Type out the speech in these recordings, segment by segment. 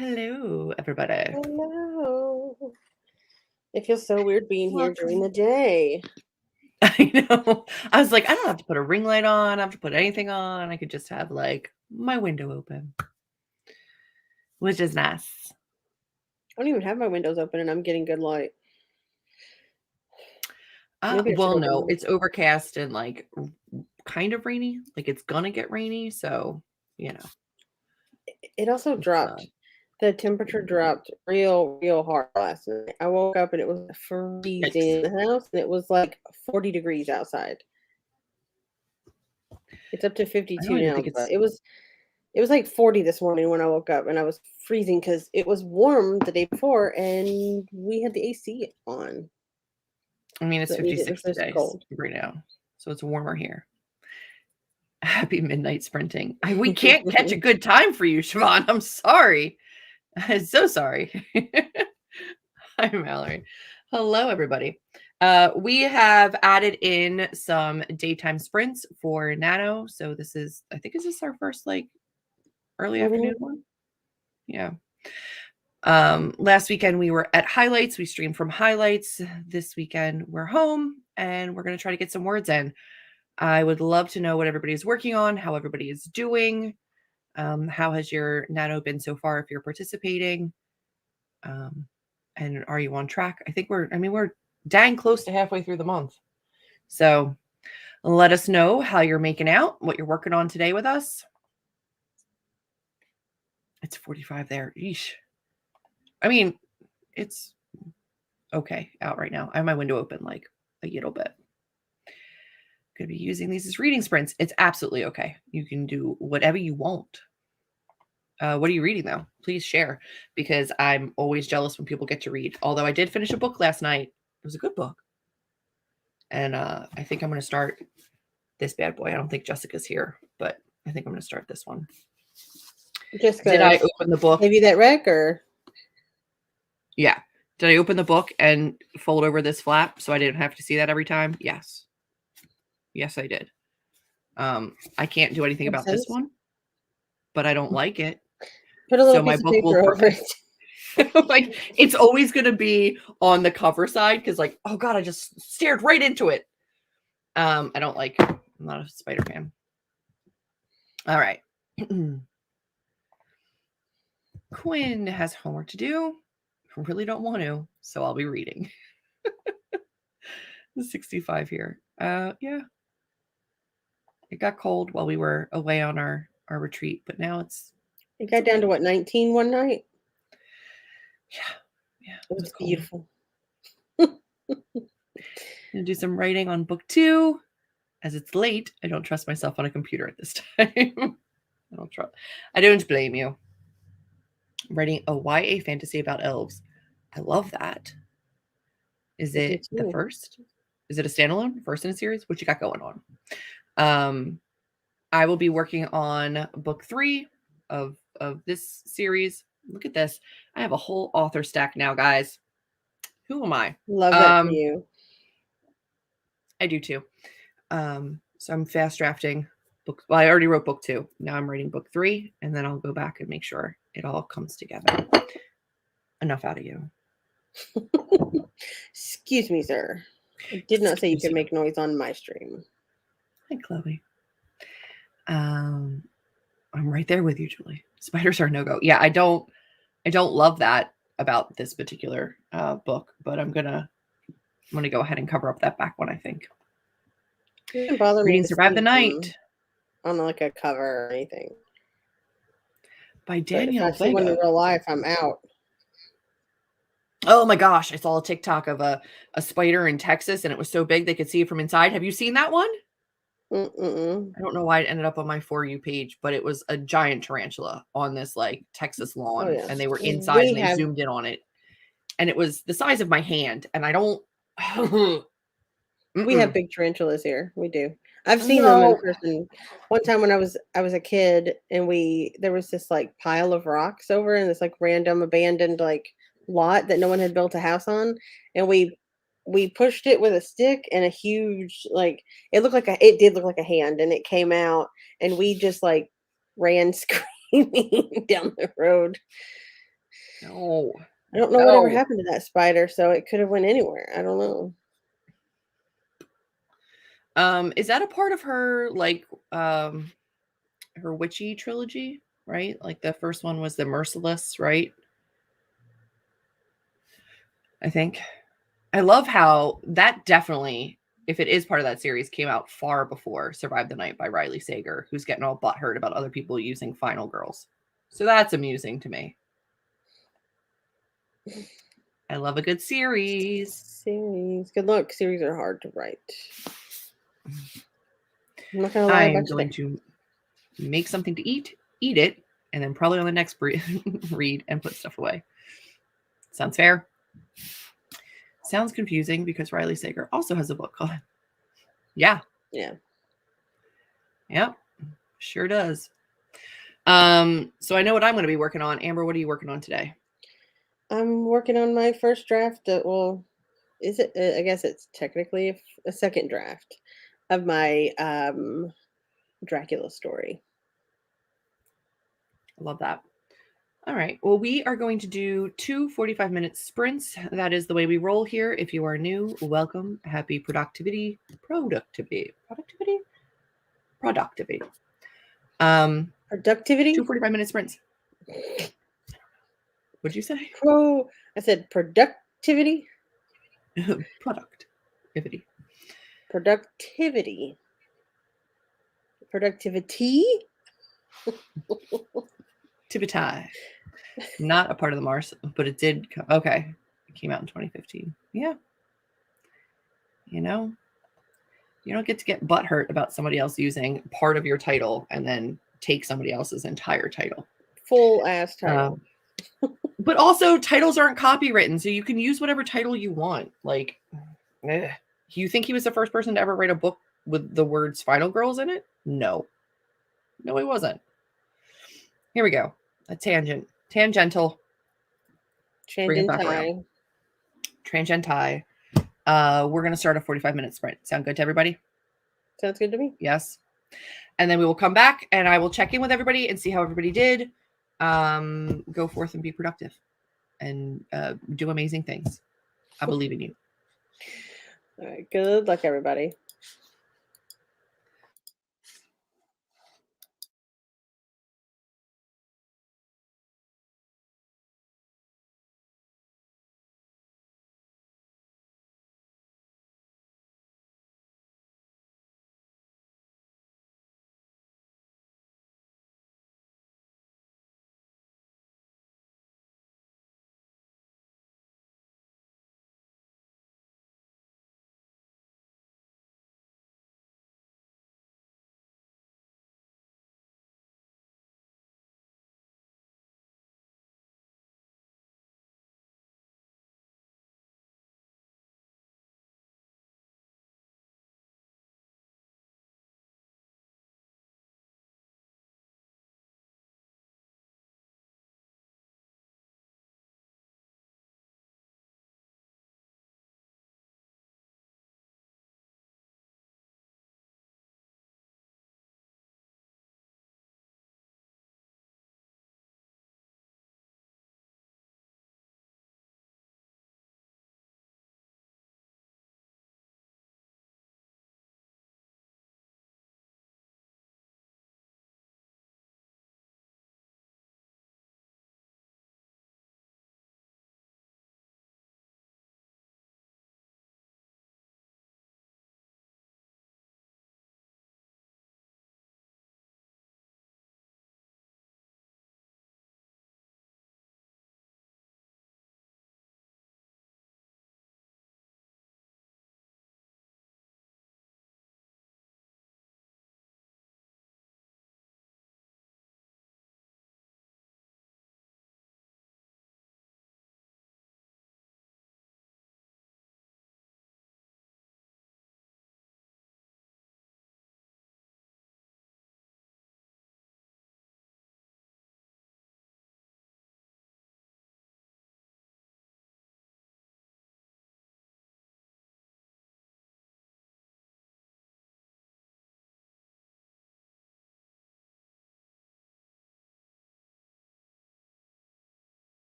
Hello, everybody. Hello. It feels so weird being here during Welcome. the day. I know. I was like, I don't have to put a ring light on. I don't have to put anything on. I could just have like my window open, which is nice. I don't even have my windows open and I'm getting good light. Maybe I should Well, open no, them. it's overcast and like kind of rainy. Like it's gonna get rainy, so you know. It also dropped. The temperature dropped real hard last night. I woke up and it was freezing in Yikes. the house and it was like 40 degrees outside. It's up to I 52 don't even now, think but it's. it was like 40 this morning when I woke up and I was freezing because it was warm the day before and we had the AC on. I mean, So it's it made it 56 so today cold. right now, so it's warmer here. Happy midnight sprinting. We can't catch a good time for you, Siobhan. I'm sorry. I'm so sorry. Hi, Mallory. Hello, everybody. We have added in some daytime sprints for Nano. So this is, I think, is this our first like early afternoon one? Yeah. Last weekend we were at highlights. We streamed from highlights. This weekend we're home and we're going to try to get some words in. I would love to know what everybody's working on, how everybody is doing. How has your Nano been so far if you're participating? And are you on track? I think we're dang close to halfway through the month. So let us know how you're making out, what you're working on today with us. It's 45 there. Eesh. I mean, it's okay out right now. I have my window open like a little bit. Could be using these as reading sprints. It's absolutely okay. You can do whatever you want. What are you reading though? Please share, because I'm always jealous when people get to read. Although I did finish a book last night. It was a good book. And I think I'm going to start this bad boy. I don't think Jessica's here, but I think I'm going to start this one. Jessica, Did I open the book? Maybe that wreck or? Yeah. Did I open the book and fold over this flap so I didn't have to see that every time? Yes. Yes, I did. I can't do anything about this one, but I don't like it. Put a little So my piece of book will paper over it. like it's always going to be on the cover side because like, oh God, I just stared right into it. I'm not a spider fan. All right. Quinn has homework to do. I really don't want to, so I'll be reading. 65 here. Yeah. It got cold while we were away on our retreat, but now It got down to what, 19 one night? Yeah. It was beautiful. Gonna do some writing on book 2. As it's late, I don't trust myself on a computer at this time. I don't blame you. I'm writing a YA fantasy about elves. I love that. Is it the first? Is it a standalone? First in a series? What you got going on? I will be working on book 3 of this series. Look at this. I have a whole author stack now, guys. Who am I? Love that for you. I do too. So I'm fast drafting book. Well, I already wrote book 2. Now I'm writing book 3, and then I'll go back and make sure it all comes together. Enough out of you. Excuse me, sir. I did not say you could make noise on my stream. Hi, Chloe. I'm right there with you, Julie. Spiders are no-go. Yeah, I don't love that about this particular book, but I'm gonna go ahead and cover up that back one, I think. It didn't bother me Reading to Survive the Night on like a cover or anything. By Danielle Vega. If I see one in real life, I'm out. Oh my gosh, I saw a TikTok of a spider in Texas, and it was so big they could see it from inside. Have you seen that one? Mm-mm. I don't know why it ended up on my For You page, but it was a giant tarantula on this like Texas lawn, and they were inside and they zoomed in on it, and it was the size of my hand. And I don't. We have big tarantulas here. We do. I've seen them in person. One time when I was a kid, and there was this like pile of rocks over in this like random abandoned like lot that no one had built a house on, and we pushed it with a stick, and a huge like it did look like a hand, and it came out, and we just like ran screaming down the road. No. I don't know whatever No. happened to that spider, so it could have went anywhere. I don't know. Is that a part of her, like, her witchy trilogy, right? Like, the first one was the Merciless, right? I think. I love how that definitely, if it is part of that series, came out far before Survive the Night by Riley Sager, who's getting all butthurt about other people using Final Girls. So that's amusing to me. I love a good series. Series. Good luck. Series are hard to write. I'm not gonna lie I about am you going there. to make something to eat it, and then probably on the next read and put stuff away. Sounds fair? Sounds confusing because Riley Sager also has a book called Yeah. Yeah. Yep. Sure does. So I know what I'm going to be working on. Amber, what are you working on today? I'm working on my first draft. Well, is it? I guess it's technically a second draft of my Dracula story. I love that. All right. Well, we are going to do 2 45-minute sprints. That is the way we roll here. If you are new, welcome. Happy productivity. Productivity. 2 Productivity? 45-minute sprints. What'd you say? I said productivity. Productivity. Productivity. Productivity. Tibetai. Not a part of the Mars, but it did. Okay. It came out in 2015. Yeah. You know, you don't get to get butthurt about somebody else using part of your title and then take somebody else's entire title. Full ass title. But also, titles aren't copywritten, so you can use whatever title you want. Like, you think he was the first person to ever write a book with the words Final Girls in it? No. No, he wasn't. Here we go. A tangent. Tangential. Bring it back around. Tangenti. We're going to start a 45-minute sprint. Sound good to everybody? Sounds good to me. Yes. And then we will come back and I will check in with everybody and see how everybody did. Go forth and be productive and do amazing things. I believe in you. All right. Good luck, everybody.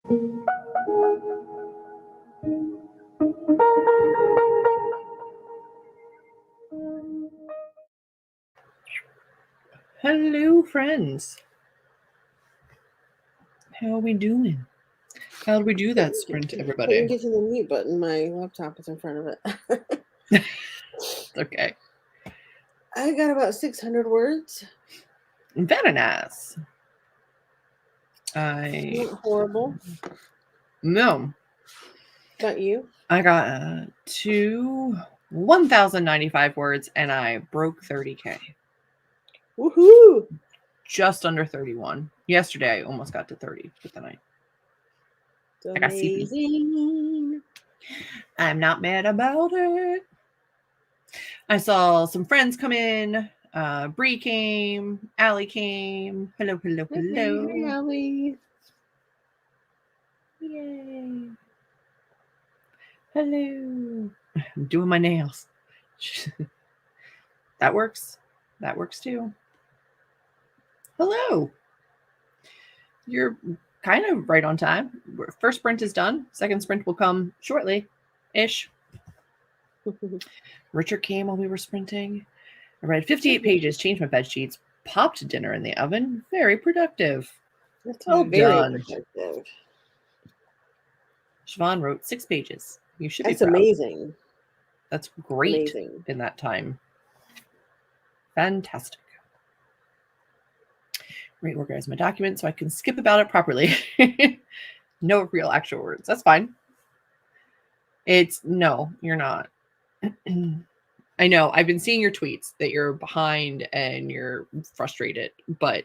Hello, friends. How are we doing? How did we do that sprint, Couldn't everybody? get to the mute button. My laptop is in front of it. Okay. I got about 600 words. Very nice. Not horrible. No. About you? I got to 1,095 words and I broke 30K. Woohoo! Just under 31. Yesterday I almost got to 30, but then I got CP. Amazing. I'm not mad about it. I saw some friends come in. Bree came. Allie came. Hello. Hey, Allie. Yay. Hello. I'm doing my nails. That works. That works too. Hello. You're kind of right on time. First sprint is done. Second sprint will come shortly-ish. Richard came while we were sprinting. I read 58 pages, changed my bed sheets, popped dinner in the oven. Very productive. That's well very done. productive. Siobhan wrote 6 pages. You should be That's proud. amazing. That's great Amazing. in that time. Fantastic. Reorganize my document so I can skip about it properly. No real actual words. That's fine. No, you're not. I know. I've been seeing your tweets that you're behind and you're frustrated, but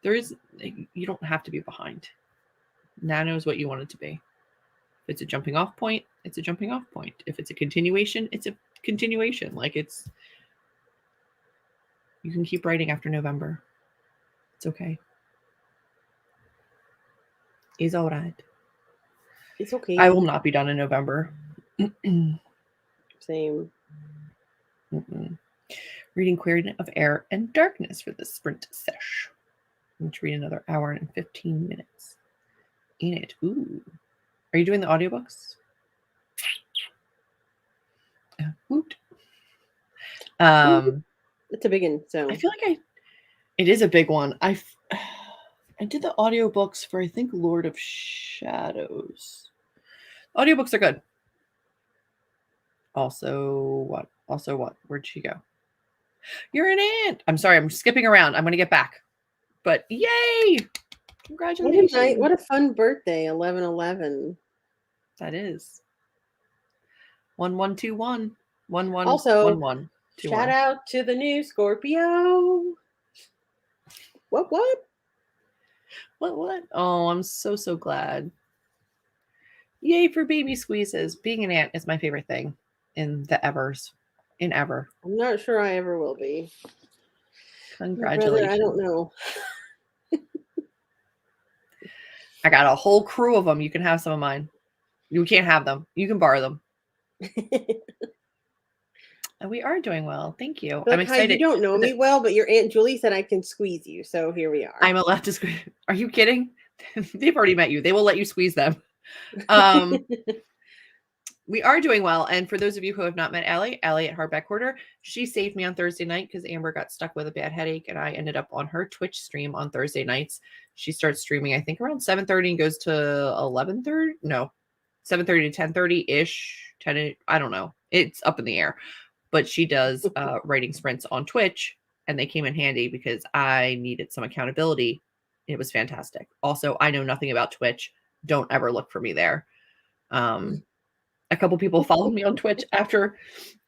you don't have to be behind. Nano is what you want it to be. If it's a jumping off point, it's a jumping off point. If it's a continuation, it's a continuation. You can keep writing after November. It's okay. It's all right. It's okay. I will not be done in November. Same. Reading Query of Air and Darkness for this sprint sesh. I'm going to read another hour and 15 minutes in it. Ooh. Are you doing the audiobooks? Woot. It's a big one. So I feel like it is a big one. I did the audiobooks for, I think, Lord of Shadows. Audiobooks are good. Also what? Where'd she go? You're an ant. I'm sorry, I'm skipping around. I'm going to get back. But yay! Congratulations. What a fun birthday, 11/11. That is. 1121. 11. Also, 11. shout out to the new Scorpio. What? What? Oh, I'm so glad. Yay for baby squeezes. Being an ant is my favorite thing in the evers. Ever. I'm not sure I ever will be. Congratulations. Brother, I don't know. I got a whole crew of them. You can have some of mine. You can't have them. You can borrow them. And we are doing well. Thank you. I'm excited. You don't know me well, but your Aunt Julie said I can squeeze you. So here we are. I'm allowed to squeeze. Are you kidding? They've already met you. They will let you squeeze them. We are doing well. And for those of you who have not met Allie at Hardback Quarter, she saved me on Thursday night because Amber got stuck with a bad headache. And I ended up on her Twitch stream on Thursday nights. She starts streaming, I think, around 7:30 and goes to 11:30. No, 7:30 to 10:30-ish. 10, I don't know. It's up in the air. But she does writing sprints on Twitch. And they came in handy because I needed some accountability. It was fantastic. Also, I know nothing about Twitch. Don't ever look for me there. A couple people followed me on Twitch after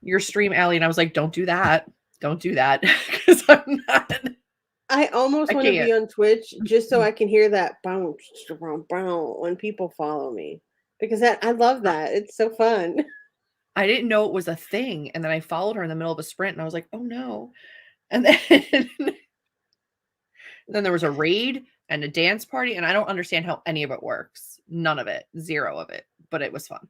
your stream, Allie, and I was like, don't do that. Don't do that. Because I'm not. I almost want to be on Twitch just so I can hear that bounce when people follow me. Because I love that. It's so fun. I didn't know it was a thing. And then I followed her in the middle of a sprint and I was like, oh no. And then there was a raid and a dance party. And I don't understand how any of it works. None of it. Zero of it. But it was fun.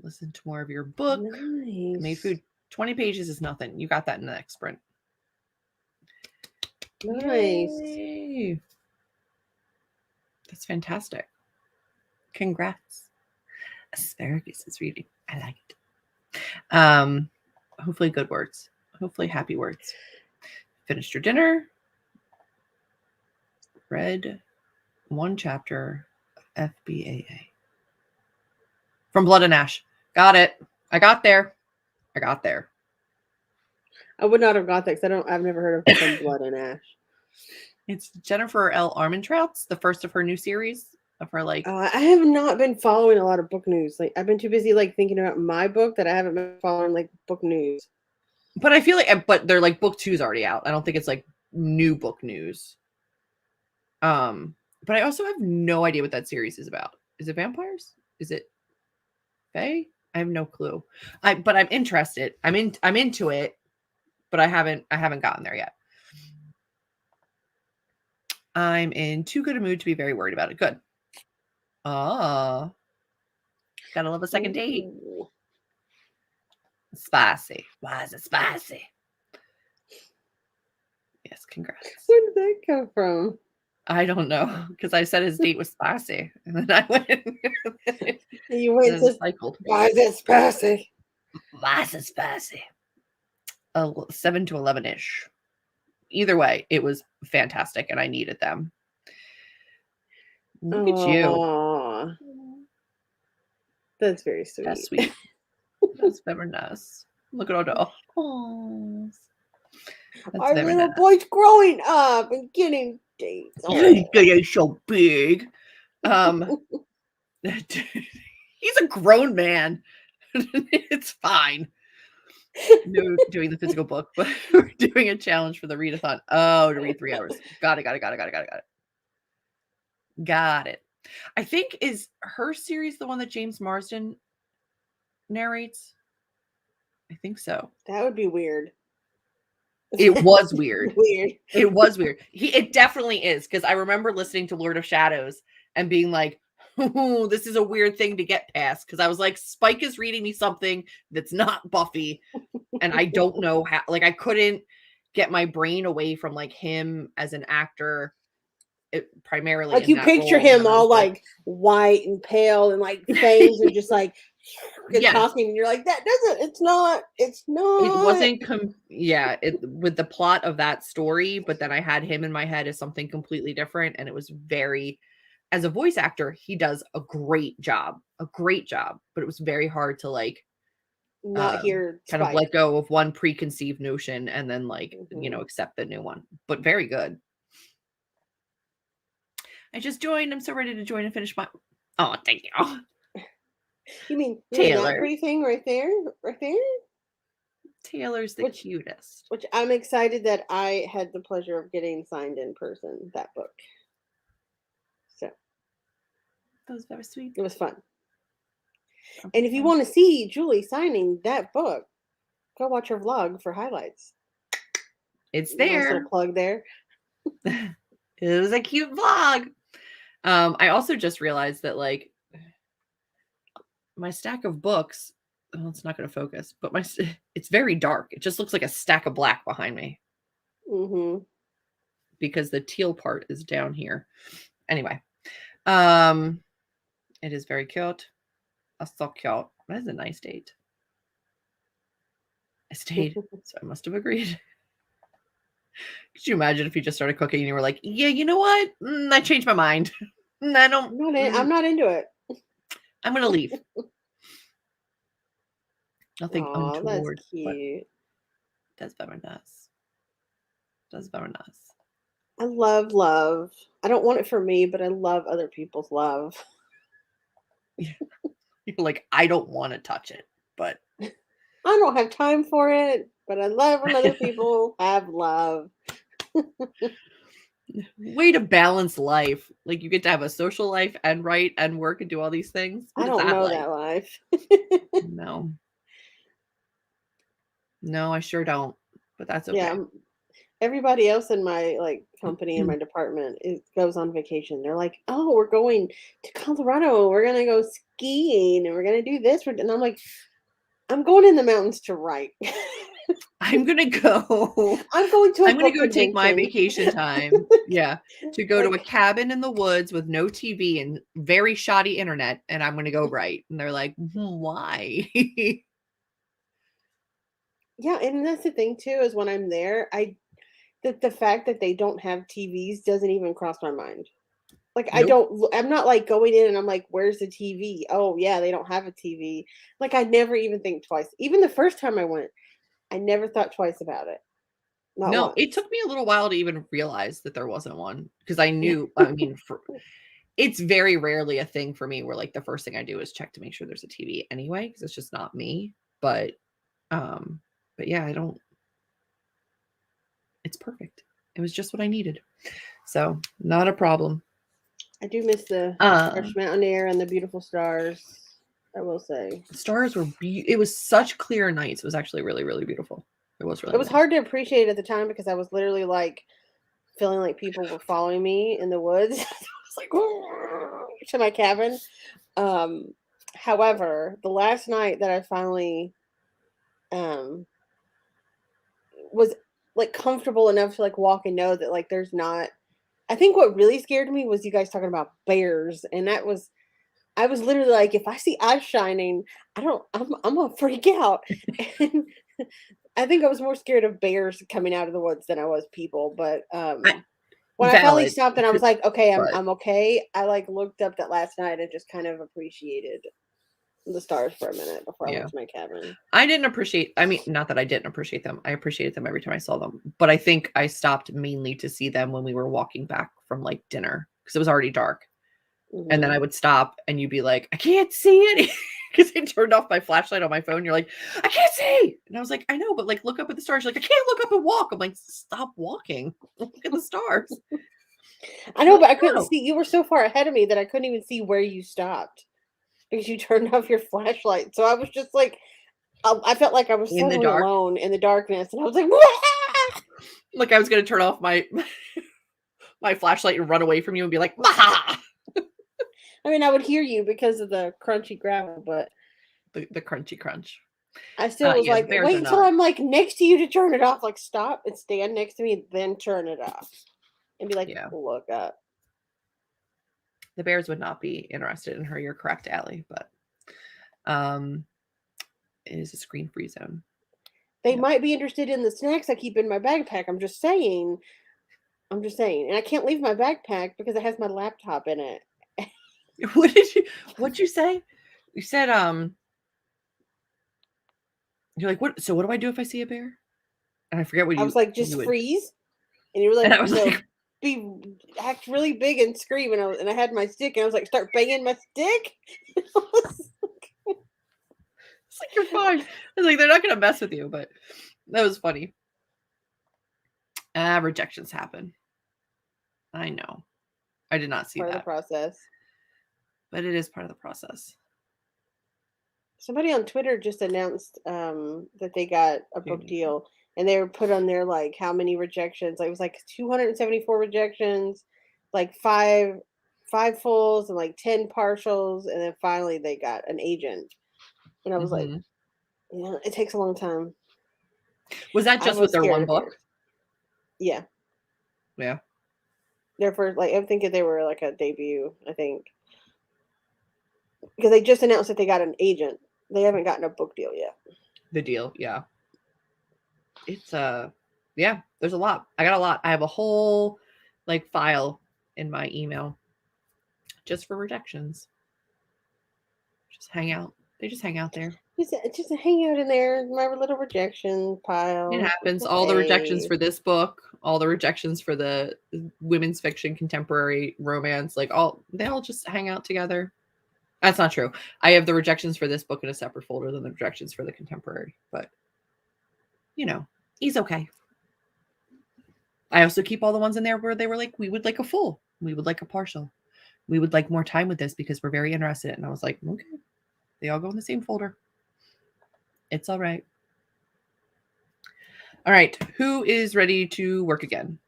Listen to more of your book. Nice. Made food. 20 pages is nothing. You got that in the next sprint. Nice. Yay. That's fantastic. Congrats. Asparagus is reading. I like it. Hopefully good words. Hopefully happy words. Finished your dinner. Read one chapter of FBAA. From Blood and Ash. Got it. I got there. I would not have got that because I've never heard of From Blood and Ash. It's Jennifer L. Armentrout's, the first of her new series of her like. I have not been following a lot of book news. Like I've been too busy like thinking about my book that I haven't been following like book news. But I feel like, but they're like book 2's already out. I don't think it's like new book news. But I also have no idea what that series is about. Is it vampires? Is it fae? I have no clue. But I'm interested. I'm into it, but I haven't gotten there yet. I'm in too good a mood to be very worried about it. Good. Oh, gotta love a second date. Spicy. Why is it spicy? Yes, congrats. Where did that come from? I don't know, because I said his date was spicy, and then I went. You went to cycled. Why is it spicy? Why is it spicy? 7 to 11-ish. Either way, it was fantastic, and I needed them. Look at you. That's very sweet. That's sweet. That's very nice. Look at all the ohs. Our little boy's growing up and getting dates. He's so big. He's a grown man. It's fine. No, doing the physical book, but we're doing a challenge for the readathon. Oh, to read 3 hours. Got it. I think, is her series the one that James Marsden narrates? I think so. That would be weird. It was weird. It was weird. It definitely is, because I remember listening to Lord of Shadows and being like, "Ooh, this is a weird thing to get past," because I was like, Spike is reading me something that's not Buffy, and I don't know how. Like, I couldn't get my brain away from like him as an actor. Primarily, like you picture him all like white and pale and like fangs and just like talking, and you're like, that doesn't. It's not. It wasn't. With the plot of that story, but then I had him in my head as something completely different, and it was very. As a voice actor, he does a great job, but it was very hard to like not hear kind of let go of one preconceived notion and then like accept the new one. But very good. I just joined. I'm so ready to join and finish my. Oh, thank you. You mean Taylor? That pretty thing right there, Taylor's the cutest. Which I'm excited that I had the pleasure of getting signed in person. That book. So that was very sweet. It was fun. And if you want to see Julie signing that book, go watch her vlog for highlights. It's there. Nice little plug there. It was a cute vlog. I also just realized that like my stack of books, it's not going to focus, but it's very dark. It just looks like a stack of black behind me. Because the teal part is down here. Anyway, it is very cute. So cute. That is a nice date. I stayed, so I must have agreed. Could you imagine if you just started cooking and you were like, yeah, you know what? I changed my mind. I'm not into it. I'm going to leave. Nothing untoward. That's cute. That's very nice. I love love. I don't want it for me, but I love other people's love. You're like, I don't want to touch it, but I don't have time for it, but I love when other people have love. Way to balance life. Like you get to have a social life and write and work and do all these things. I don't know that life. No, I sure don't. But that's okay. Yeah. Everybody else in my like company in my department goes on vacation. They're like, "Oh, we're going to Colorado. We're gonna go skiing, and we're gonna do this." And I'm like, "I'm going in the mountains to write." I'm gonna go. I'm going to a I'm gonna book go take my convention. vacation time. Yeah, to go to a Like, cabin in the woods with no TV and very shoddy internet, and I'm gonna go write. And they're like, why? yeah, and that's the thing too, is when I'm there, the fact that they don't have TVs doesn't even cross my mind. Like, Nope. I'm not like going in and I'm like, where's the TV? Oh yeah, they don't have a TV. Like, I never even think twice. Even the first time I went, I never thought twice about it. Not No, it once. took me a little while to even realize that there wasn't one because I knew. I mean, it's very rarely a thing for me where like the first thing I do is check to make sure there's a TV anyway because it's just not me. Um, but yeah, I don't. It's perfect. It was just what I needed, so not a problem. I do miss the Uh, fresh mountain air and the beautiful stars, I will say. the stars were. It was such clear nights. It was actually really, really beautiful. It was It really was nice. hard to appreciate at the time because I was literally like feeling like people were following me in the woods. I was like to my cabin. Um, However, the last night that I finally um was like comfortable enough to like walk and know that like there's not, I think what really scared me was you guys talking about bears, and that was, I was literally like, if I see eyes shining, I'm gonna freak out. And I think I was more scared of bears coming out of the woods than I was people. But I, when I finally valid, stopped and I was like, okay, but I'm okay. I like looked up that last night and just kind of appreciated the stars for a minute before I yeah. went to my cabin. I didn't appreciate, I mean, not that I didn't appreciate them. I appreciated them every time I saw them. But I think I stopped mainly to see them when we were walking back from like dinner because it was already dark. And then Hmm. I would stop and you'd be like, I can't see it because I turned off my flashlight on my phone. You're like, I can't see. And I was like, I know, but like look up at the stars. You're like, I can't look up and walk. I'm like, stop walking. Look at the stars. I You're know, like, but I couldn't no. see. You were so far ahead of me that I couldn't even see where you stopped because you turned off your flashlight. So I was just like, I felt like I was In the suddenly dark. alone in the darkness, and I was like, "Wah!" Like I was gonna turn off my my flashlight and run away from you and be like, Maha! I mean, I would hear you because of the crunchy gravel, but The crunchy crunch. I still was Yeah, the like, bears wait are until not. I'm like next to you to turn it off. Like, stop and stand next to me, then turn it off, and be like, Yeah. look up. The bears would not be interested in her. You're correct, Allie, but um it is a screen-free zone. They Yep. might be interested in the snacks I keep in my backpack. I'm just saying. I'm just saying, and I can't leave my backpack because it has my laptop in it. What'd you say? You said you're like, what, so what do I do if I see a bear? And I forget what I was you like, you just would. freeze, and you were And like, I was no, like, be act really big and scream, and I had my stick, and I was like, start banging my stick. it's like you're fine. I was like, they're not gonna mess with you, but that was funny. Rejections happen. I know. I did not see Part of the that, process. but it is part of the process. Somebody on Twitter just announced that they got a book deal, and they were put on there like how many rejections. Like, it was like 274 rejections, like five fulls and like 10 partials, and then finally they got an agent. And I was like, Mm-hmm. yeah, it takes a long time. Was that I just with was their scared one at book? first. Yeah, Yeah. their first, like, I'm thinking they were like a debut. I think because they just announced that they got an agent. They haven't gotten a book deal yet. The deal. Yeah. It's yeah, there's a lot. I got a lot. I have a whole like file in my email just for rejections. Just hang out. They just hang out there. Just hang out in there, my little rejection It pile. It's happens. All the rejections okay. for this book, all the rejections for the women's fiction, contemporary romance, like all they all just hang out together. That's not true. I have the rejections for this book in a separate folder than the rejections for the contemporary, but you know, he's okay. I also keep all the ones in there where they were like, we would like a full, we would like a partial, we would like more time with this because we're very interested. And I was like, okay, they all go in the same folder. It's all right. All right. Who is ready to work again?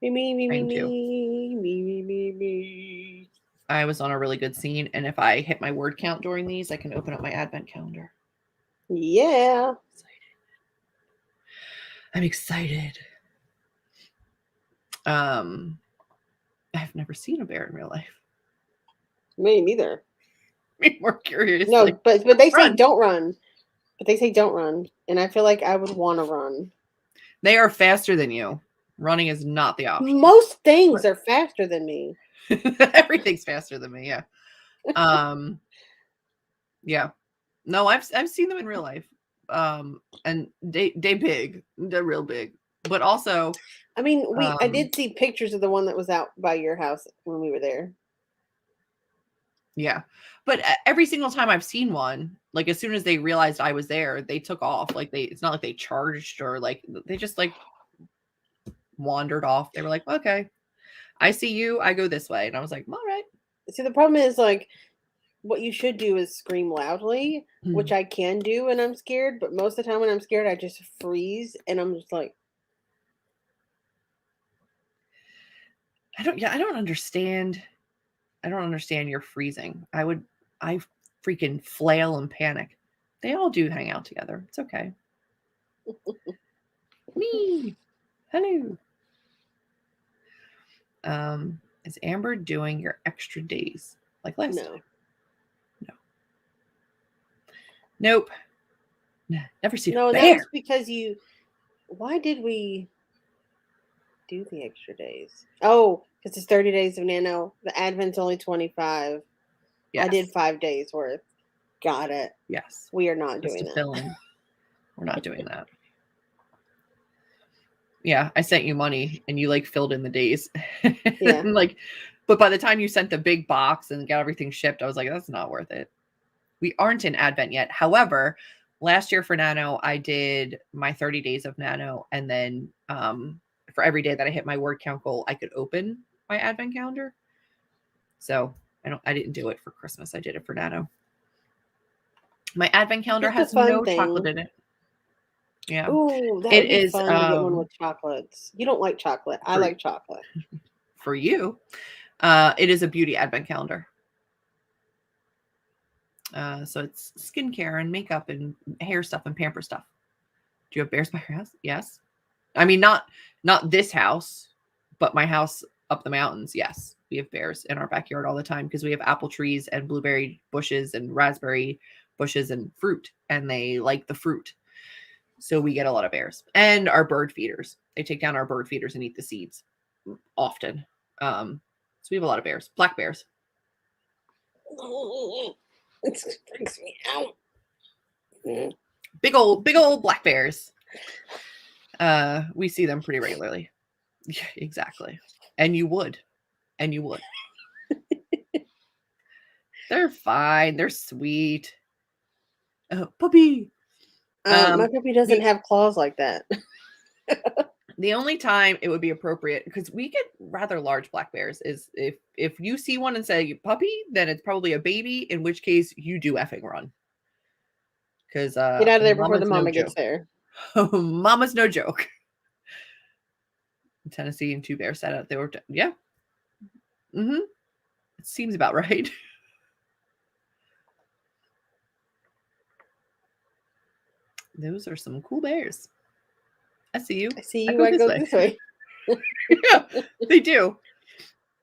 Me, me, me, I me, am too. me, me, me, me, me. I was on a really good scene. And if I hit my word count during these, I can open up my advent calendar. Yeah. I'm excited. I've never seen a bear in real life. Me neither. I'm more curious. No, like, but they say run. don't run. But they say don't run, and I feel like I would want to run. They are faster than you. Running is not the option. Most things are faster than me. Everything's faster than me. Yeah. Yeah. No, I've seen them in real life. And they big. They're real big. But also, I mean, I did see pictures of the one that was out by your house when we were there. Yeah. But every single time I've seen one, like as soon as they realized I was there, they took off. Like it's not like they charged or like they just like wandered off. They were like, okay, I see you. I go this way. And I was like, all right. See, the problem is like what you should do is scream loudly, which I can do when I'm scared. But most of the time when I'm scared, I just freeze and I'm just like, I don't understand. I don't understand your freezing. I freaking flail and panic. They all do hang out together. It's okay. Me. Hello. Is Amber doing your extra days like last time? No. Nope. Never seen a bear. That's because you. Why did we do the extra days? Oh, because it's 30 days of Nano. The Advent's only 25. Yes. I did 5 days worth. Got it. Yes. We are not doing that. Fill in. We're not doing that. Yeah, I sent you money and you like filled in the days. Yeah. Like, but by the time you sent the big box and got everything shipped, I was like, that's not worth it. We aren't in Advent yet. However, last year for Nano, I did my 30 days of Nano. And then for every day that I hit my word count goal, I could open my Advent calendar. So I didn't do it for Christmas. I did it for Nano. My Advent calendar has no chocolate in it. Yeah. Ooh, that would be fun to get one with chocolates. You don't like chocolate. I like chocolate. For you, it is a beauty Advent calendar. So it's skincare and makeup and hair stuff and pamper stuff. Do you have bears by your house? Yes. I mean, not this house, but my house up the mountains. Yes. We have bears in our backyard all the time because we have apple trees and blueberry bushes and raspberry bushes and fruit, and they like the fruit. So we get a lot of bears. And our bird feeders. They take down our bird feeders and eat the seeds often. So we have a lot of bears. Black bears. It freaks me out. Big old black bears. We see them pretty regularly. Yeah, exactly. And you would. They're fine. They're sweet. Puppy. My puppy doesn't have claws like that. The only time it would be appropriate, because we get rather large black bears, is if you see one and say puppy, then it's probably a baby, in which case you do effing run. Because get out of there before the mama gets there. Mama's no joke. In Tennessee, and 2 bears sat out. They were yeah. Mm-hmm. It seems about right. Those are some cool bears. I see you. I see you. I go this way. Yeah, they do.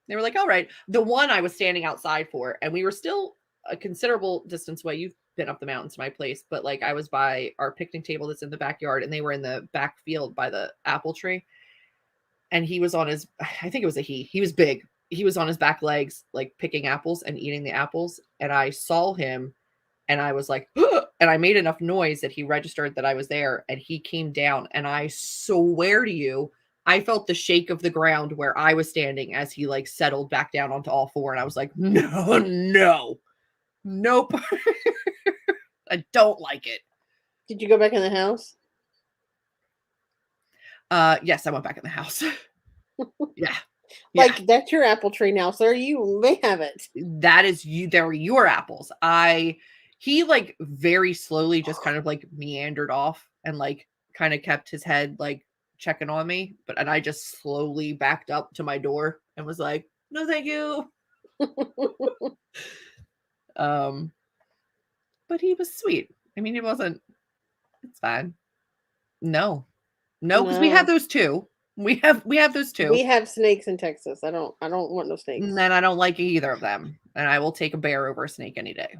They were like, all right. The one I was standing outside for, and we were still a considerable distance away. You've been up the mountain to my place, but like I was by our picnic table that's in the backyard, and they were in the back field by the apple tree. And he was on his, I think it was a he was big. He was on his back legs, like picking apples and eating the apples. And I saw him and I was like, and I made enough noise that he registered that I was there, and he came down, and I swear to you, I felt the shake of the ground where I was standing as he like settled back down onto all 4. And I was like, nope. I don't like it. Did you go back in the house? Yes, I went back in the house. Yeah. Like, that's your apple tree now, sir. You may have it. That is you. They're your apples. He like very slowly just kind of like meandered off and like kind of kept his head like checking on me, and I just slowly backed up to my door and was like, no, thank you. But he was sweet. I mean, it's fine. No, No, because we have those too. We have those too. We have snakes in Texas. I don't want no snakes. And I don't like either of them. And I will take a bear over a snake any day.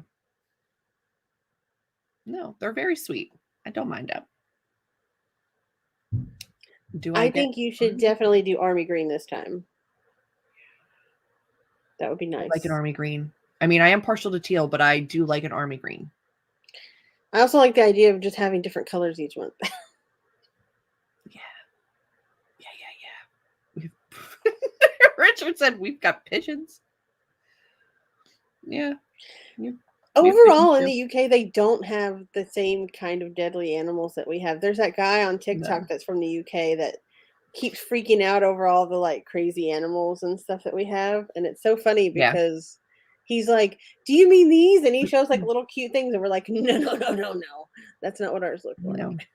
No, they're very sweet. I don't mind them. I think you should definitely do army green this time. That would be nice. I like an army green. I mean, I am partial to teal, but I do like an army green. I also like the idea of just having different colors each month. Yeah. Richard said we've got pigeons. Yeah. Overall, in the UK, they don't have the same kind of deadly animals that we have. There's that guy on TikTok that's from the UK that keeps freaking out over all the like crazy animals and stuff that we have, and it's so funny because he's like, "Do you mean these?" And he shows like little cute things, and we're like, "No, that's not what ours look like."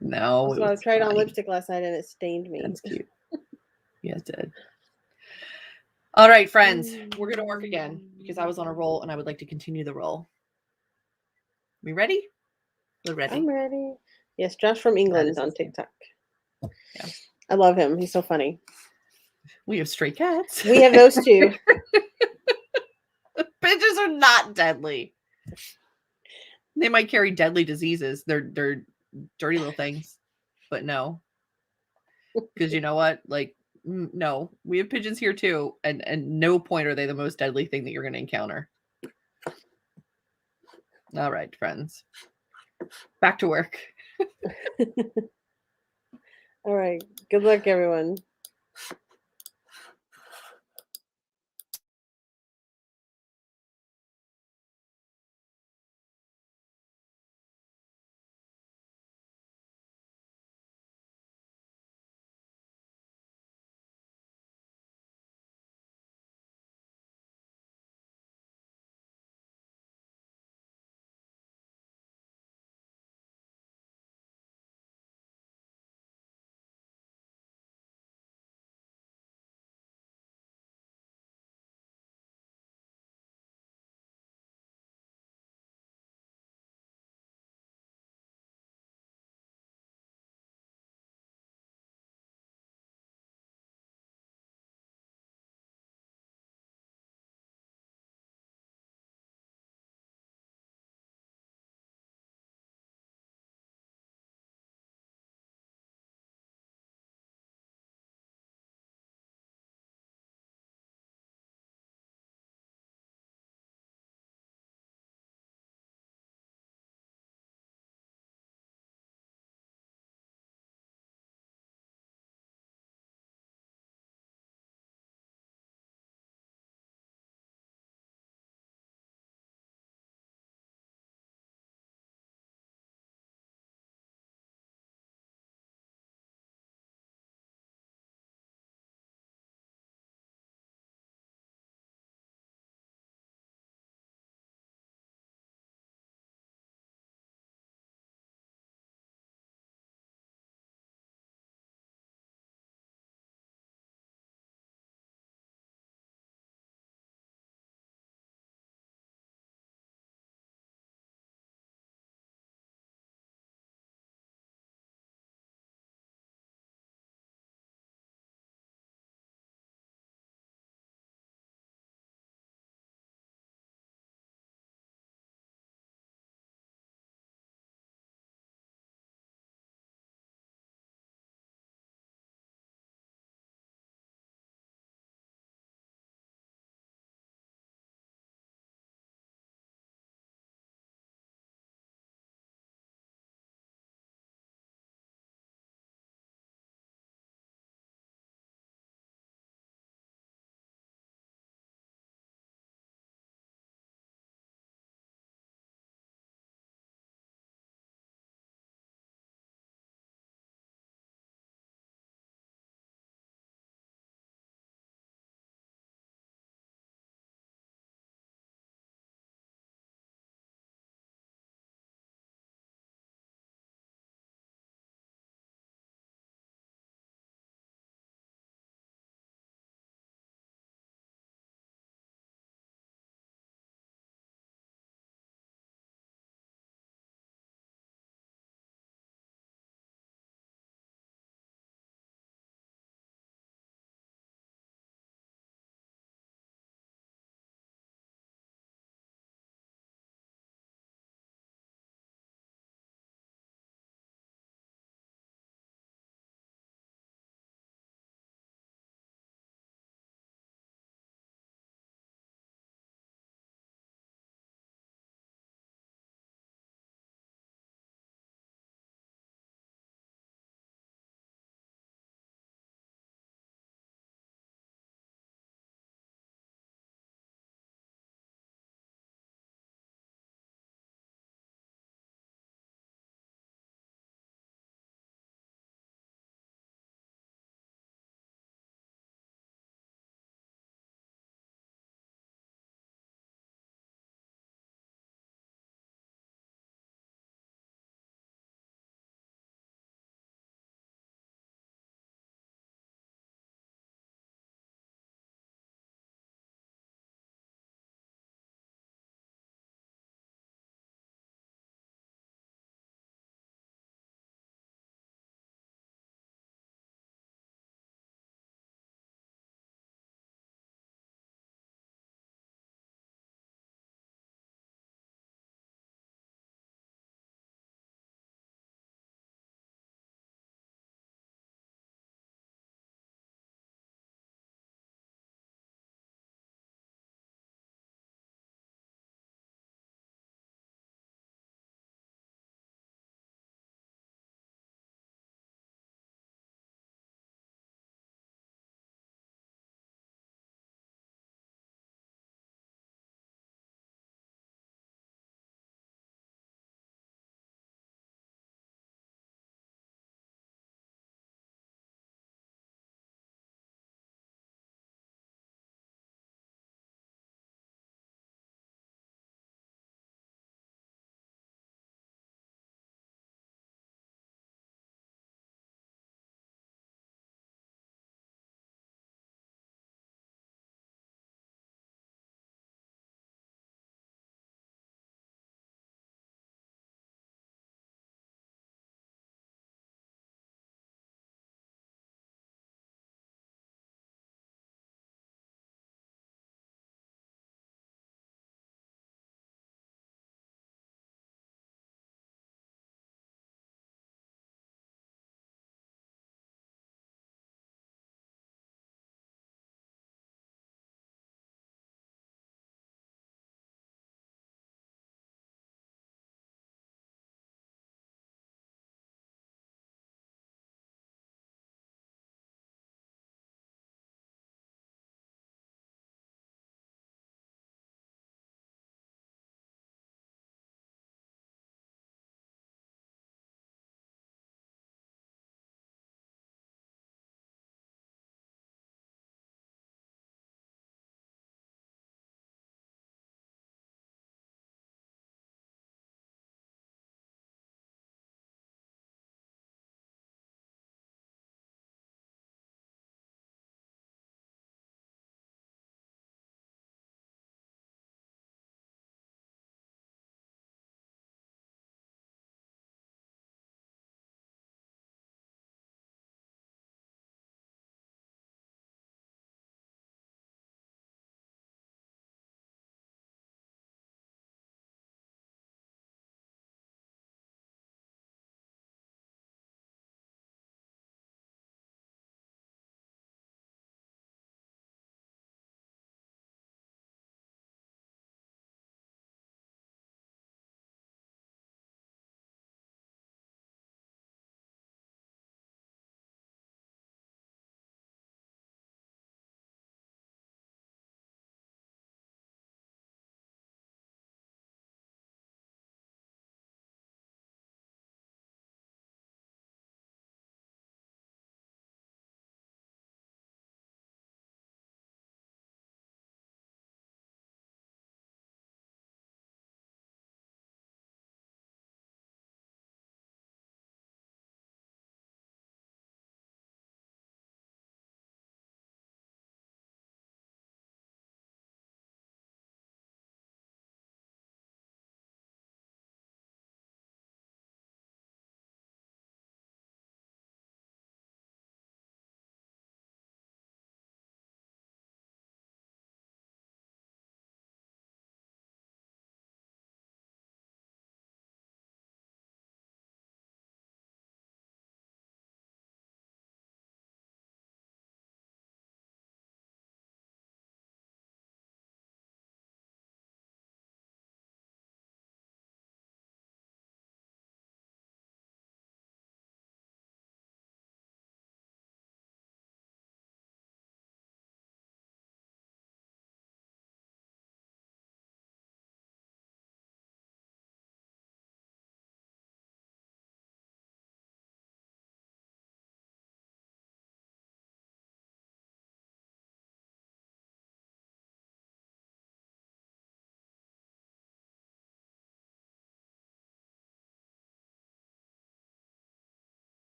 No. So I tried on lipstick last night, and it stained me. That's cute. Yeah, it did. All right, friends, we're going to work again because I was on a roll and I would like to continue the roll. We ready? We're ready. I'm ready. Yes, Josh from England on TikTok. Yeah. I love him. He's so funny. We have stray cats. We have those too. Pigeons are not deadly. They might carry deadly diseases. They're dirty little things. But no. Because you know what? Like, no, we have pigeons here too, and no point are they the most deadly thing that you're going to encounter. All right, friends, back to work. All right, good luck, everyone.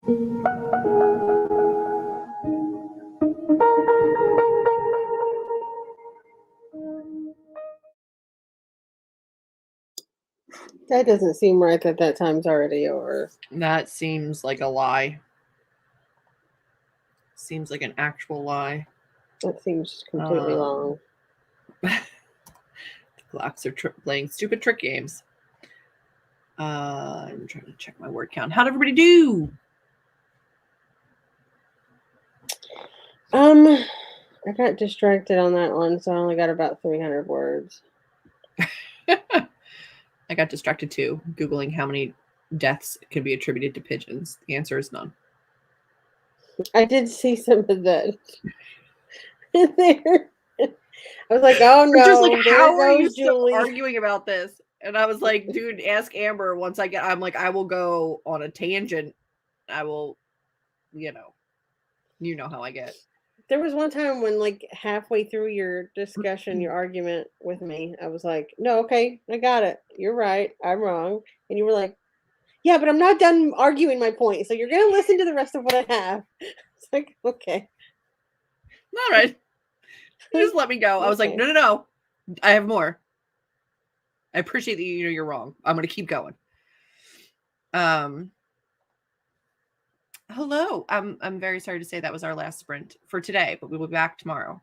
That doesn't seem right that time's already over. That seems like a lie. Seems like an actual lie. That seems completely wrong. The clocks are playing stupid trick games. I'm trying to check my word count. How'd everybody do? I got distracted on that one, so I only got about 300 words. I got distracted too, Googling how many deaths can be attributed to pigeons. The answer is none. I did see some of that in there. I was like, oh no, just like, there how are you goes still Julie. arguing about this? And I was like, dude, ask Amber once I'm like, I will go on a tangent. I will, you know how I get. There was one time when, like, halfway through your discussion, your argument with me, I was like, no, okay, I got it. You're right. I'm wrong. And you were like, yeah, but I'm not done arguing my point. So you're going to listen to the rest of what I have. It's like, okay. All right. You just let me go. I was like, no. I have more. I appreciate that you're wrong. I'm going to keep going. Hello. I'm very sorry to say that was our last sprint for today, but we will be back tomorrow.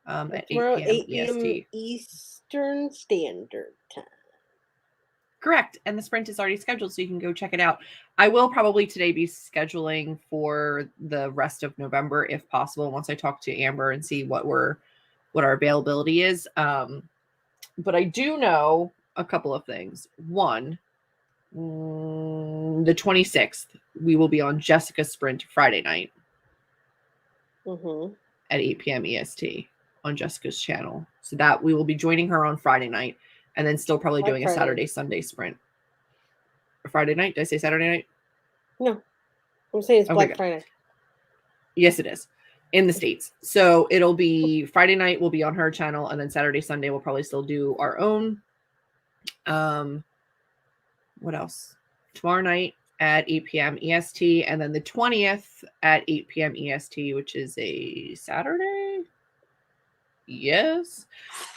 At Tomorrow, 8 p.m. EST. Eastern Standard Time. Correct. And the sprint is already scheduled, so you can go check it out. I will probably today be scheduling for the rest of November, if possible, once I talk to Amber and see what our availability is. But I do know a couple of things. One, the 26th, we will be on Jessica's sprint Friday night at 8 p.m. EST on Jessica's channel. So that we will be joining her on Friday night and then still probably doing a Saturday, Sunday sprint. Friday night? Did I say Saturday night? No. I'm saying it's Black Friday. Yes, it is. In the States. So it'll be Friday night will be on her channel, and then Saturday, Sunday we'll probably still do our own. What else? Tomorrow night at 8 p.m. EST, and then the 20th at 8 p.m. EST, which is a Saturday. Yes,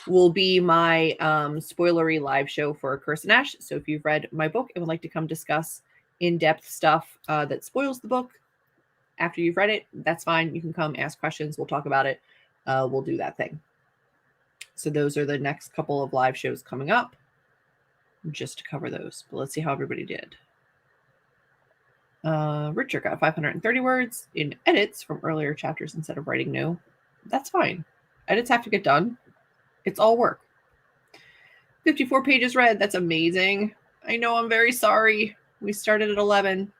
will be my spoilery live show for Curse and Ash. So if you've read my book and would like to come discuss in-depth stuff that spoils the book after you've read it, that's fine. You can come ask questions. We'll talk about it. We'll do that thing. So those are the next couple of live shows coming up just to cover those. But let's see how everybody did. Richard got 530 words in edits from earlier chapters instead of writing new. That's fine. Edits have to get done. It's all work. 54 pages read. That's amazing. I know, I'm very sorry. We started at 11.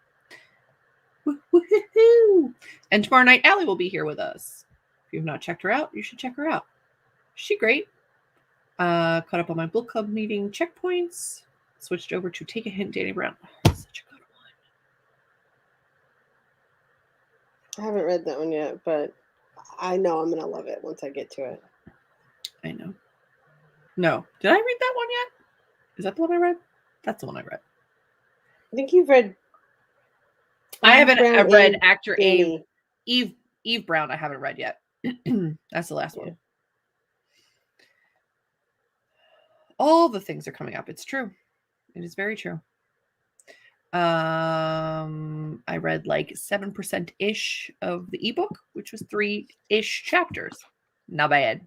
Woo-hoo-hoo. And tomorrow night, Allie will be here with us. If you've not checked her out, you should check her out. She's great. Caught up on my book club meeting checkpoints. Switched over to Take a Hint, Danny Brown. Such a good one. I haven't read that one yet, but I know I'm going to love it once I get to it. I know. No. Did I read that one yet? Is that the one I read? That's the one I read. I think you've read... I haven't read actor Eve Brown. I haven't read yet. That's the last one. All the things are coming up. It's true. It is very true. I read like 7%-ish of the ebook, which was 3-ish chapters. Not bad.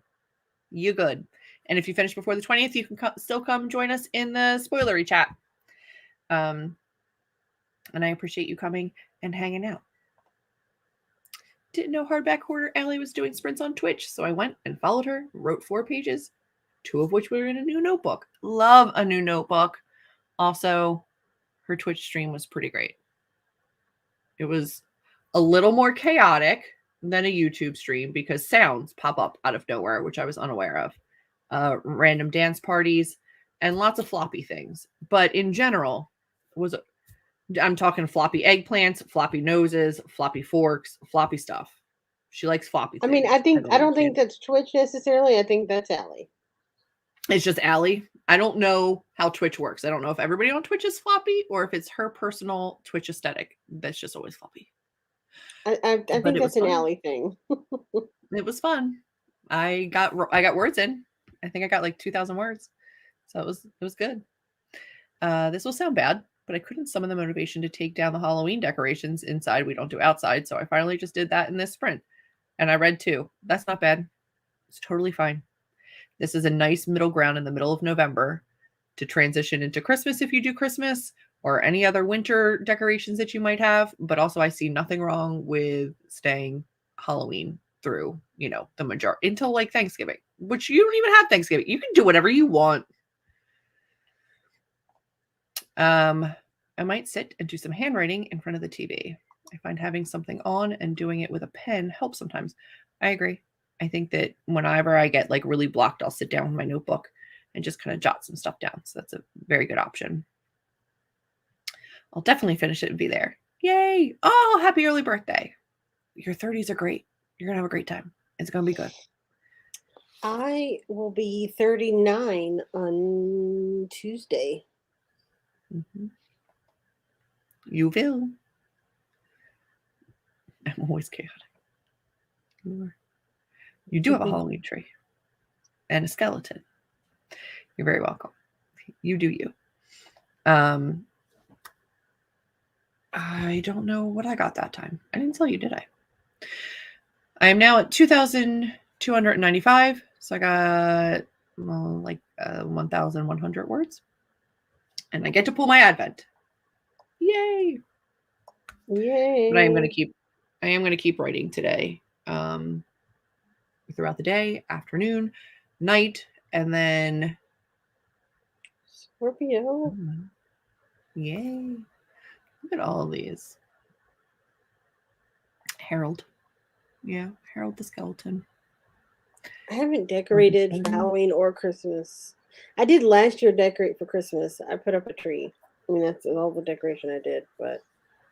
You good. And if you finish before the 20th, you can still come join us in the spoilery chat. And I appreciate you coming and hanging out. Didn't know hardback hoarder Allie was doing sprints on Twitch, so I went and followed her, wrote 4 pages, 2 of which were in a new notebook. Love a new notebook. Also, her Twitch stream was pretty great. It was a little more chaotic than a YouTube stream because sounds pop up out of nowhere, which I was unaware of. Random dance parties and lots of floppy things. But in general, I'm talking floppy eggplants, floppy noses, floppy forks, floppy stuff. She likes floppy things. I mean, I don't think that's Twitch necessarily. I think that's Allie. It's just Allie. I don't know how Twitch works. I don't know if everybody on Twitch is floppy or if it's her personal Twitch aesthetic that's just always floppy. I but think it was that's an fun. Allie thing. It was fun. I got words in. I think I got like 2,000 words. So it was good. This will sound bad, but I couldn't summon the motivation to take down the Halloween decorations inside. We don't do outside. So I finally just did that in this sprint. And I read 2. That's not bad. It's totally fine. This is a nice middle ground in the middle of November to transition into Christmas if you do Christmas or any other winter decorations that you might have. But also, I see nothing wrong with staying Halloween through, the majority until like Thanksgiving, which you don't even have Thanksgiving. You can do whatever you want. I might sit and do some handwriting in front of the TV. I find having something on and doing it with a pen helps sometimes. I agree. I think that whenever I get like really blocked, I'll sit down with my notebook and just kind of jot some stuff down. So that's a very good option. I'll definitely finish it and be there. Yay. Oh, happy early birthday. Your 30s are great. You're going to have a great time. It's going to be good. I will be 39 on Tuesday. Mm-hmm. You will. I'm always chaotic. You do have a Halloween tree and a skeleton. You're very welcome. You do you. I don't know what I got that time. I didn't tell you, did I? I am now at 2,295. So I got 1,100 words. And I get to pull my advent. Yay. Yay. But I am going to keep writing today. Throughout the day, afternoon, night, and then Scorpio. Yay. Look at all of these. Harold. Yeah, Harold the skeleton. I haven't decorated for Halloween or Christmas. I did last year decorate for Christmas. I put up a tree. I mean, that's all the decoration I did, but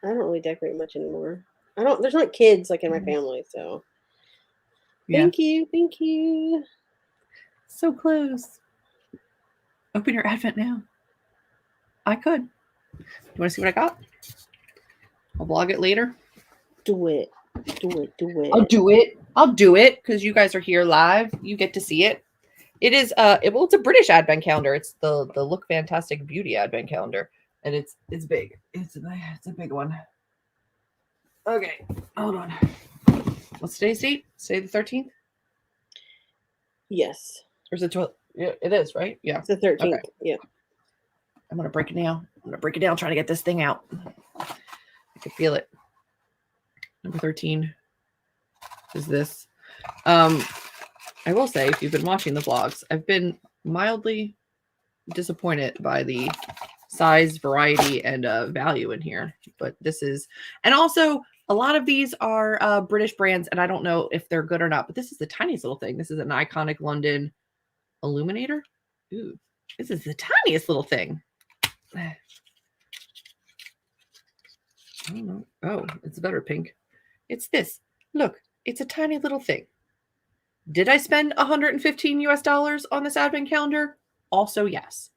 I don't really decorate much anymore. There's not kids like in my family, so. Yeah. Thank you. So close. Open your advent now. I could. You want to see what I got? I'll vlog it later. Do it. I'll do it because you guys are here live. You get to see it. It is it's a British advent calendar. It's the Look Fantastic Beauty advent calendar, and it's big. It's a big one. Okay, hold on. What's today's date? Today the 13th? Yes. Or is it 12th? Yeah, it is, right? Yeah. It's the 13th. Okay. Yeah. I'm gonna break it down. Trying to get this thing out. I can feel it. Number 13 is this. I will say, if you've been watching the vlogs, I've been mildly disappointed by the size, variety, and value in here. But this is, and also a lot of these are British brands, and I don't know if they're good or not. But this is the tiniest little thing. This is an iconic London illuminator. Ooh, this is the tiniest little thing. I don't know. Oh, it's better pink. It's this. Look, it's a tiny little thing. Did I spend $115 on this advent calendar? Also, yes.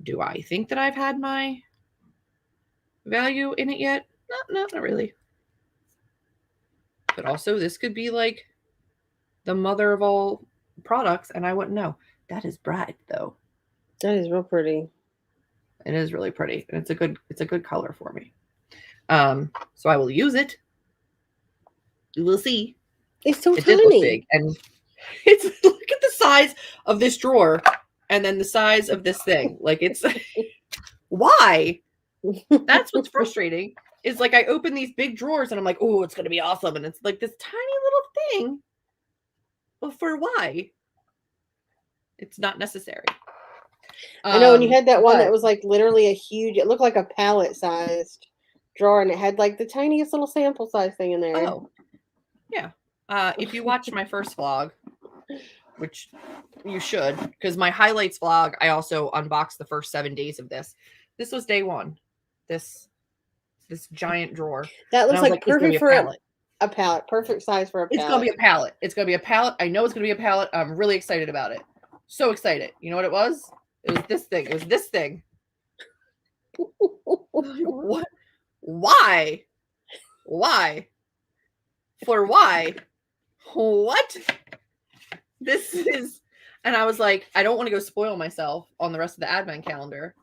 Do I think that I've had my value in it yet? Not really. But also, this could be like the mother of all products, and I wouldn't know. That is bright, though. That is real pretty. It is really pretty, and it's a good color for me. So I will use it. You will see. It's so it tiny. Did look big, and it's look at the size of this drawer, and then the size of this thing. Like it's why? That's what's frustrating. Is like I open these big drawers and I'm like, oh, it's gonna be awesome, and it's like this tiny little thing. Well, for why? It's not necessary. I know, and you had that one that was like literally a huge. It looked like a pallet-sized drawer, and it had like the tiniest little sample size thing in there. Oh, yeah. If you watched my first vlog, which you should, because my highlights vlog, I also unboxed the first 7 days of this. This was day one. This giant drawer. That looks like perfect for a pallet. Perfect size for a pallet. It's gonna be a pallet. It's gonna be a pallet. I know it's gonna be a pallet. I'm really excited about it. So excited. You know what it was? It was this thing. It was this thing. What? Why? For why? What? This is, and I was like, I don't want to go spoil myself on the rest of the advent calendar.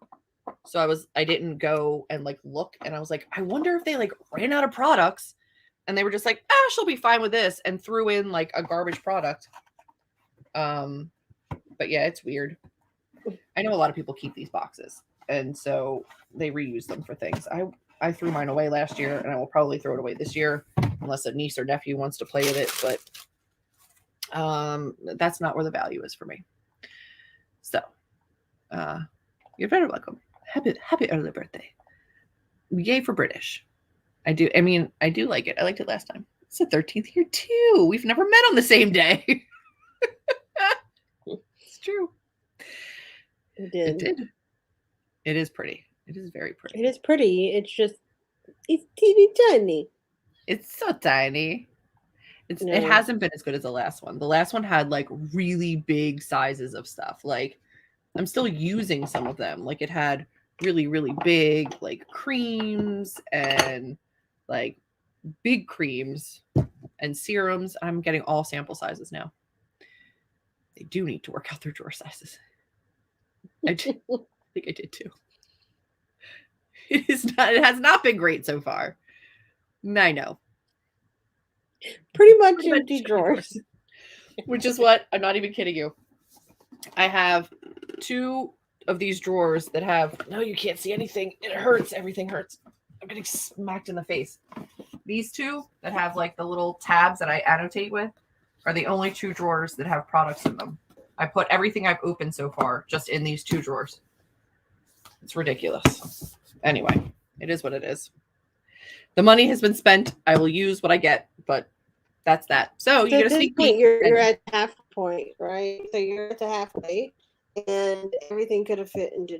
So I didn't go and like look, and I was like, I wonder if they like ran out of products and they were just like, she'll be fine with this, and threw in like a garbage product. But yeah, it's weird. I know a lot of people keep these boxes, and so they reuse them for things. I threw mine away last year, and I will probably throw it away this year unless a niece or nephew wants to play with it, but that's not where the value is for me. So you're very welcome. Happy early birthday. Yay for British. I do like it. I liked it last time. It's the 13th year too. We've never met on the same day. It's true. It did. It is pretty. It is very pretty. It is pretty. It's teeny tiny. It's so tiny. It hasn't been as good as the last one. The last one had like really big sizes of stuff. Like I'm still using some of them. Like it had really, really big like creams and like big creams and serums. I'm getting all sample sizes now. They do need to work out their drawer sizes. I think I did too. It has not been great so far. I know. Pretty much empty drawers. Which is what, I'm not even kidding you. I have 2 of these drawers that have, no, you can't see anything. It hurts. Everything hurts. I'm getting smacked in the face. These 2 that have like the little tabs that I annotate with are the only 2 drawers that have products in them. I put everything I've opened so far just in these 2 drawers. It's ridiculous. Anyway, it is what it is. The money has been spent. I will use what I get, but that's that. So you get a sneak peek. You're at half point, right? So you're at the halfway, and everything could have fit into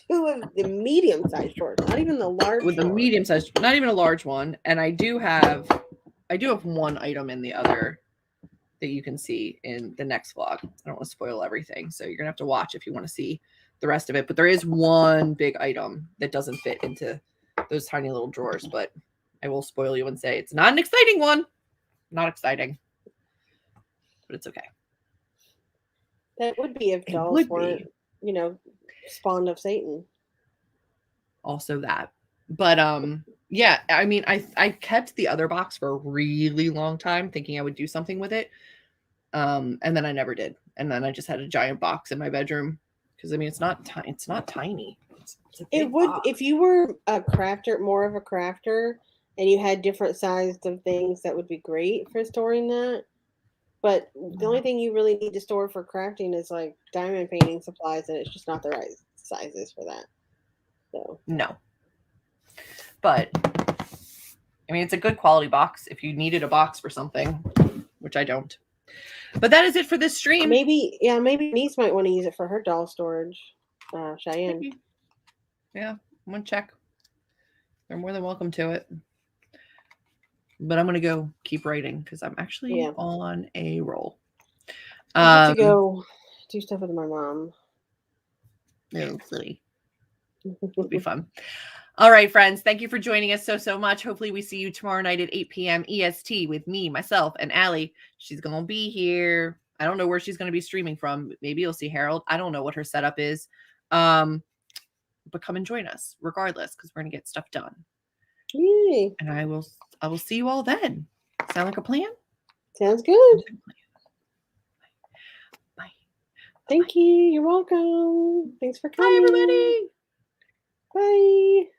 2 of the medium-sized drawers, not even the large. With a medium-sized, not even a large one. And I do have 1 item in the other that you can see in the next vlog. I don't want to spoil everything, so you're gonna have to watch if you want to see the rest of it. But there is 1 big item that doesn't fit into those tiny little drawers, but I will spoil you and say it's not an exciting one. Not exciting, but it's okay. That would be if dolls weren't, spawned of Satan. Also that, but yeah, I mean, I kept the other box for a really long time, thinking I would do something with it, and then I never did, and then I just had a giant box in my bedroom because I mean, it's not tiny. It's it would box. If you were more of a crafter, and you had different sized of things, that would be great for storing that. But the only thing you really need to store for crafting is like diamond painting supplies, and it's just not the right sizes for that. So no. But I mean, it's a good quality box if you needed a box for something, which I don't. But that is it for this stream. Maybe niece might want to use it for her doll storage. Cheyenne. Maybe. Yeah, I'm gonna check. They're more than welcome to it. But I'm gonna go keep writing because I'm actually on a roll. I have to go do stuff with my mom. Hopefully. It'll be fun. All right, friends. Thank you for joining us so much. Hopefully we see you tomorrow night at 8 p.m. EST with me, myself, and Allie. She's going to be here. I don't know where she's going to be streaming from. Maybe you'll see Harold. I don't know what her setup is. But come and join us regardless, because we're going to get stuff done. Yay. And I will see you all then. Sound like a plan? Sounds good. Bye. Thank you. You're welcome. Thanks for coming. Bye, everybody. Bye.